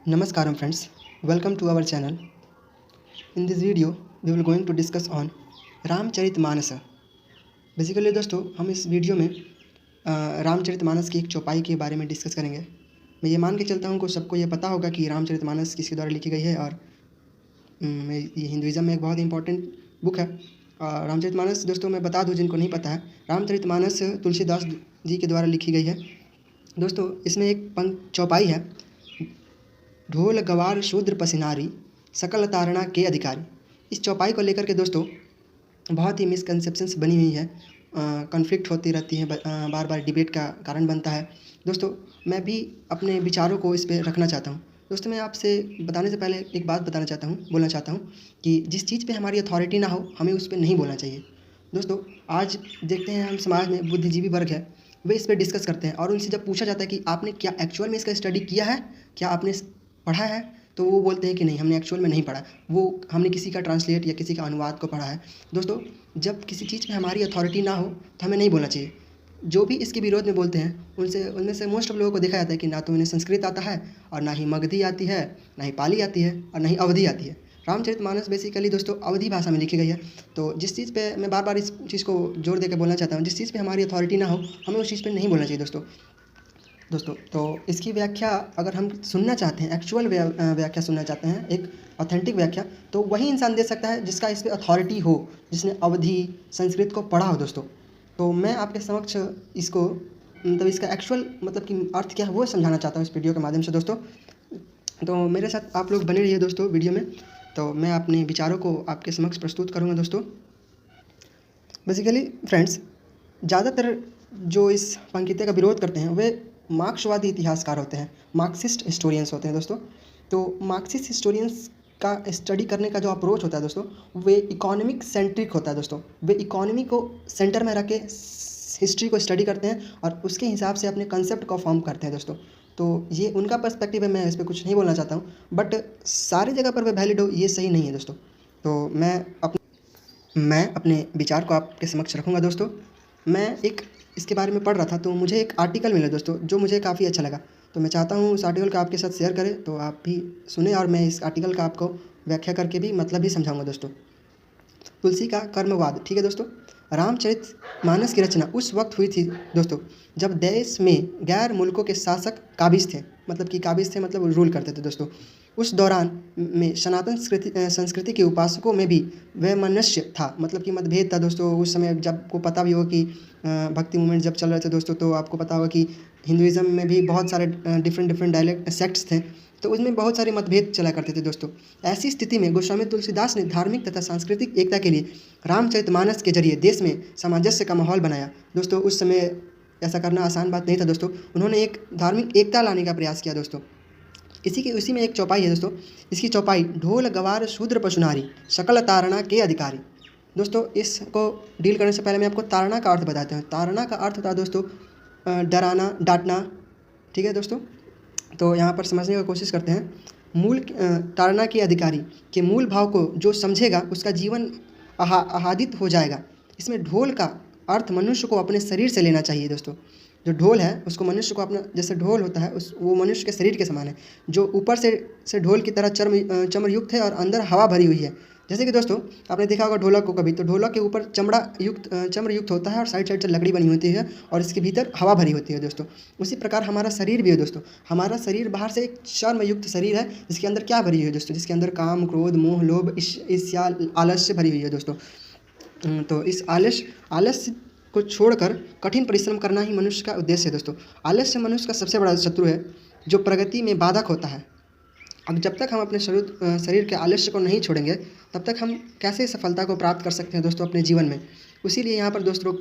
Namaskaram friends, welcome to our channel. In this video, we will going to discuss on Ramcharitmanas. Basically दोस्तों हम इस video में रामचरितमानस की एक चौपाई के बारे में डिस्कस करेंगे। मैं ये मान के चलता हूँ कि सबको ये पता होगा कि रामचरितमानस किसके द्वारा लिखी गई है और ये हिंदुइज़्म में एक बहुत इंपॉर्टेंट बुक है। रामचरितमानस दोस्तों मैं बता दूँ जिनको नहीं पता है, रामचरितमानस तुलसीदास जी के द्वारा लिखी गई है। दोस्तों इसमें एक चौपाई है, ढोल गवार शूद्र पसिनारी सकल तारणा के अधिकारी। इस चौपाई को लेकर के दोस्तों बहुत ही मिसकंसेप्शंस बनी हुई है, कॉन्फ्लिक्ट होती रहती है, बार बार डिबेट का कारण बनता है। दोस्तों मैं भी अपने विचारों को इस पर रखना चाहता हूँ। दोस्तों मैं आपसे बताने से पहले एक बात बोलना चाहता हूँ कि जिस चीज़ पे हमारी अथॉरिटी ना हो हमें उस पर नहीं बोलना चाहिए। दोस्तों आज देखते हैं हम समाज में बुद्धिजीवी वर्ग है, वे इस पर डिस्कस करते हैं और उनसे जब पूछा जाता है कि आपने क्या एक्चुअल में इसका स्टडी किया है, क्या आपने पढ़ा है, तो वो बोलते हैं कि नहीं हमने एक्चुअल में नहीं पढ़ा, वो हमने किसी का ट्रांसलेट या किसी का अनुवाद को पढ़ा है। दोस्तों जब किसी चीज़ में हमारी अथॉरिटी ना हो तो हमें नहीं बोलना चाहिए। जो भी इसके विरोध में बोलते हैं उनमें से मोस्ट ऑफ लोगों को देखा जाता है कि ना तो उन्हें संस्कृत आता है और ना ही मगधी आती है, ना ही पाली आती है और ना ही अवधी आती है। रामचरितमानस बेसिकली दोस्तों अवधी भाषा में लिखी गई है। तो जिस चीज़ पे मैं बार बार इस चीज़ को जोर देकर बोलना चाहता हूँ, जिस चीज़ पे हमारी अथॉरिटी ना हो हमें उस चीज़ पे नहीं बोलना चाहिए। दोस्तों तो इसकी व्याख्या अगर हम सुनना चाहते हैं, एक्चुअल व्याख्या सुनना चाहते हैं, एक ऑथेंटिक व्याख्या, तो वही इंसान दे सकता है जिसका इस पर अथॉरिटी हो, जिसने अवधी संस्कृत को पढ़ा हो। दोस्तों तो मैं आपके समक्ष इसको मतलब इसका एक्चुअल मतलब कि अर्थ क्या है वो समझाना चाहता हूँ इस वीडियो के माध्यम से। दोस्तों तो मेरे साथ आप लोग बने रहिए दोस्तों वीडियो में, तो मैं अपने विचारों को आपके समक्ष प्रस्तुत करूँगा। दोस्तों बेसिकली फ्रेंड्स ज़्यादातर जो इस पंक्ति का विरोध करते हैं वे मार्क्सवादी इतिहासकार होते हैं, मार्क्सिस्ट हिस्टोरियंस होते हैं। दोस्तों तो मार्क्सिस्ट हिस्टोरियंस का स्टडी करने का जो अप्रोच होता है दोस्तों वे इकोनॉमिक सेंट्रिक होता है। दोस्तों वे इकोनॉमी को सेंटर में रख के हिस्ट्री को स्टडी करते हैं और उसके हिसाब से अपने कंसेप्ट को फॉर्म करते हैं। दोस्तों तो ये उनका पर्सपेक्टिव है, मैं इस पर कुछ नहीं बोलना चाहता हूँ, बट सारी जगह पर वे वैलिड हो ये सही नहीं है। दोस्तों तो मैं अपने विचार को आपके समक्ष रखूँगा। दोस्तों मैं एक इसके बारे में पढ़ रहा था तो मुझे एक आर्टिकल मिला दोस्तों जो मुझे काफ़ी अच्छा लगा, तो मैं चाहता हूँ उस आर्टिकल को आपके साथ शेयर करें तो आप भी सुने और मैं इस आर्टिकल का आपको व्याख्या करके भी मतलब भी समझाऊंगा। दोस्तों तुलसी का कर्मवाद, ठीक है दोस्तों। रामचरितमानस की रचना उस वक्त हुई थी दोस्तों जब देश में गैर मुल्कों के शासक काबिज थे, मतलब कि काबिज थे मतलब रूल करते थे। दोस्तों उस दौरान में सनातन संस्कृति के उपासकों में भी वैमनस्य था, मतलब कि मतभेद था। दोस्तों उस समय जब को पता भी हो कि भक्ति मूवमेंट जब चल रहे थे दोस्तों, तो आपको पता होगा कि हिंदुइज़्म में भी बहुत सारे डिफरेंट डायलेक्ट सेक्ट्स थे, तो उसमें बहुत सारे मतभेद चला करते थे। दोस्तों ऐसी स्थिति में गोस्वामी तुलसीदास ने धार्मिक तथा सांस्कृतिक एकता के लिए रामचरितमानस के जरिए देश में सामंजस्य का माहौल बनाया। दोस्तों उस समय ऐसा करना आसान बात नहीं था। दोस्तों उन्होंने एक धार्मिक एकता लाने का प्रयास किया। दोस्तों उसी में एक चौपाई है दोस्तों, इसकी चौपाई ढोल गवार शूद्र पशुनारी सकल तारणा के अधिकारी। दोस्तों इसको डील करने से पहले मैं आपको तारणा का अर्थ बताता हूँ। तारणा का अर्थ होता है दोस्तों डराना, डांटना, ठीक है दोस्तों। तो यहाँ पर समझने की कोशिश करते हैं। मूल तारणा के अधिकारी के मूल भाव को जो समझेगा उसका जीवन आह्लादित हो जाएगा। इसमें ढोल का अर्थ मनुष्य को अपने शरीर से लेना चाहिए। दोस्तों जो ढोल है उसको मनुष्य को अपना, जैसे ढोल होता है वो मनुष्य के शरीर के समान है, जो ऊपर से ढोल की तरह चमरयुक्त है और अंदर हवा भरी हुई है। जैसे कि दोस्तों आपने देखा होगा ढोलक को कभी, तो ढोलक के ऊपर चमरयुक्त होता है और साइड से लकड़ी बनी होती है और इसके भीतर हवा भरी होती है। दोस्तों उसी प्रकार हमारा शरीर भी है। दोस्तों हमारा शरीर बाहर से एक चर्मयुक्त शरीर है जिसके अंदर क्या भरी हुई है दोस्तों, जिसके अंदर काम, क्रोध, मोह, लोभ, ईर्ष्या, आलस्य भरी हुई है। दोस्तों तो इस आलस्य को छोड़कर कठिन परिश्रम करना ही मनुष्य का उद्देश्य है। दोस्तों आलस्य मनुष्य का सबसे बड़ा शत्रु है जो प्रगति में बाधक होता है। अब जब तक हम अपने शरीर के आलस्य को नहीं छोड़ेंगे तब तक हम कैसे सफलता को प्राप्त कर सकते हैं दोस्तों अपने जीवन में। इसीलिए यहाँ पर दोस्तों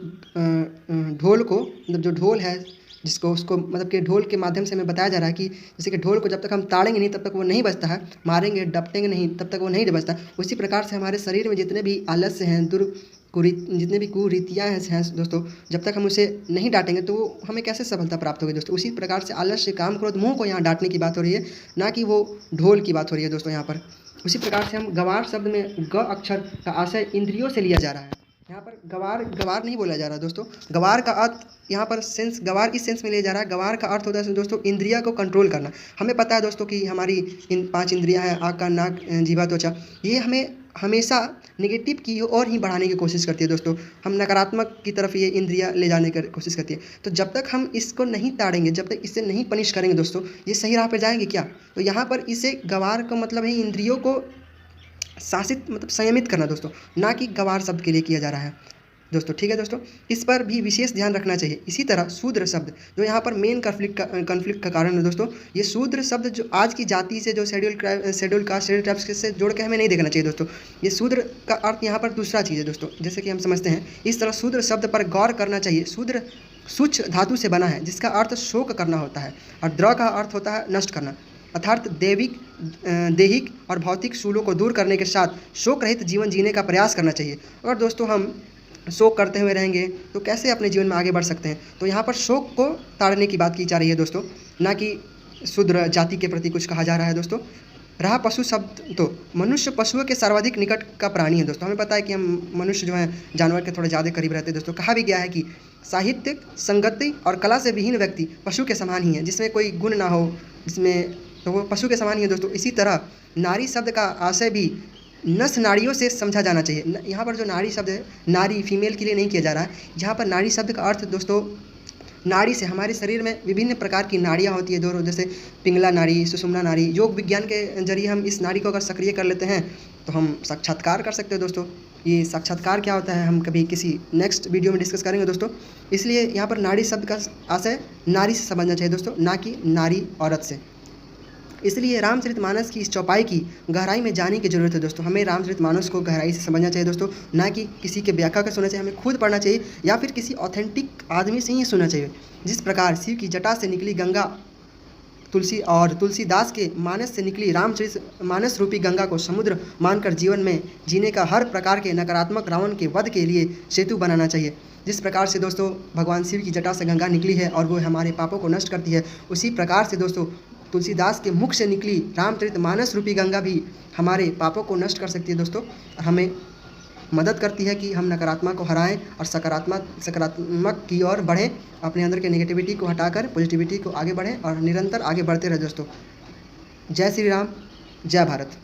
ढोल को, मतलब जो ढोल है जिसको उसको मतलब कि ढोल के माध्यम से हमें बताया जा रहा है कि जैसे कि ढोल को जब तक हम ताड़ेंगे नहीं तब तक वो नहीं बजता है, मारेंगे डपटेंगे नहीं तब तक वो नहीं बजता। उसी प्रकार से हमारे शरीर में जितने भी आलस्य हैं, जितने भी कुरीतियाँ हैं दोस्तों, जब तक हम उसे नहीं डांटेंगे तो हमें कैसे सफलता प्राप्त होगी। दोस्तों उसी प्रकार से आलस्य, काम, क्रोध, मोह को यहाँ डांटने की बात हो रही है, ना कि वो ढोल की बात हो रही है। दोस्तों यहाँ पर उसी प्रकार से हम गवार शब्द में ग अक्षर का आशय इंद्रियों से लिया जा रहा है। यहाँ पर गवार गवार नहीं बोला जा रहा दोस्तों। गवार का अर्थ यहाँ पर सेंस, गवार इस सेंस में लिया जा रहा है। गवार का अर्थ होता है दोस्तों इंद्रिया को कंट्रोल करना। हमें पता है दोस्तों कि हमारी इन 5 इंद्रियां हैं, आँख, कान, नाक, जीवा, त्वचा। ये हमें हमेशा नेगेटिव की ओर ही बढ़ाने की कोशिश करती है दोस्तों। हम नकारात्मक की तरफ ये इंद्रियां ले जाने की कोशिश करती है। तो जब तक हम इसको नहीं ताड़ेंगे, जब तक इसे नहीं पनिश करेंगे दोस्तों, ये सही राह पर जाएंगे क्या? तो यहाँ पर इसे गवार का मतलब है इंद्रियों को शासित मतलब संयमित करना दोस्तों, ना कि गवार शब्द के लिए किया जा रहा है दोस्तों। ठीक है दोस्तों, इस पर भी विशेष ध्यान रखना चाहिए। इसी तरह शूद्र शब्द जो यहाँ पर मेन कन्फ्लिक्ट का कारण है दोस्तों, ये शूद्र शब्द जो आज की जाति से जो शेड्यूल कास्ट, शेड्यूल ट्राइब्स से जोड़ के हमें नहीं देखना चाहिए दोस्तों। ये शूद्र का अर्थ यहाँ पर दूसरा चीज़ है दोस्तों, जैसे कि हम समझते हैं। इस तरह शूद्र शब्द पर गौर करना चाहिए। शूद्र सूक्ष्म धातु से बना है, जिसका अर्थ शोक करना होता है, और द्र का अर्थ होता है नष्ट करना, अर्थात दैहिक और भौतिक शूलों को दूर करने के साथ शोक रहित जीवन जीने का प्रयास करना चाहिए। अगर दोस्तों हम शोक करते हुए रहेंगे तो कैसे अपने जीवन में आगे बढ़ सकते हैं? तो यहाँ पर शोक को ताड़ने की बात की जा रही है दोस्तों, ना कि शूद्र जाति के प्रति कुछ कहा जा रहा है दोस्तों। रहा पशु शब्द, तो मनुष्य पशुओं के सर्वाधिक निकट का प्राणी है दोस्तों। हमें पता है कि हम मनुष्य जो है जानवर के थोड़े ज़्यादा करीब रहते हैं दोस्तों। कहा भी गया है कि साहित्यिक, संगति और कला से विहीन व्यक्ति पशु के समान ही है, जिसमें कोई गुण ना हो, जिसमें तो वो पशु के समान ही है दोस्तों। इसी तरह नारी शब्द का आशय भी नस नाड़ियों से समझा जाना चाहिए। यहाँ पर जो नारी शब्द है, नारी फीमेल के लिए नहीं किया जा रहा है। यहाँ पर नारी शब्द का अर्थ दोस्तों, नाड़ी से हमारे शरीर में विभिन्न प्रकार की नाड़ियाँ होती है दोनों, जैसे पिंगला नाड़ी, सुषुम्ना नाड़ी। योग विज्ञान के जरिए हम इस नाड़ी को अगर सक्रिय कर लेते हैं तो हम साक्षात्कार कर सकते हैं दोस्तों। ये साक्षात्कार क्या होता है हम कभी किसी नेक्स्ट वीडियो में डिस्कस करेंगे दोस्तों। इसलिए यहाँ पर नाड़ी शब्द का आशय नारी से समझना चाहिए दोस्तों, ना कि नारी औरत से। इसलिए रामचरितमानस की इस चौपाई की गहराई में जाने की ज़रूरत है दोस्तों। हमें रामचरितमानस को गहराई से समझना चाहिए दोस्तों, ना कि किसी के व्याख्या का सुनना चाहिए। हमें खुद पढ़ना चाहिए या फिर किसी ऑथेंटिक आदमी से ही सुनना चाहिए। जिस प्रकार शिव की जटा से निकली गंगा तुलसी और तुलसीदास के मानस से निकली रामचरितमानस रूपी गंगा को समुद्र मानकर जीवन में जीने का हर प्रकार के नकारात्मक रावण के वध के लिए सेतु बनाना चाहिए। जिस प्रकार से दोस्तों भगवान शिव की जटा से गंगा निकली है और वो हमारे पापों को नष्ट करती है, उसी प्रकार से दोस्तों तुलसीदास के मुख से निकली रामचरितमानस रूपी गंगा भी हमारे पापों को नष्ट कर सकती है दोस्तों, और हमें मदद करती है कि हम नकारात्मक को हराएं और सकारात्मक की ओर बढ़ें। अपने अंदर के नेगेटिविटी को हटाकर पॉजिटिविटी को आगे बढ़ें और निरंतर आगे बढ़ते रहें दोस्तों। जय श्री राम, जय भारत।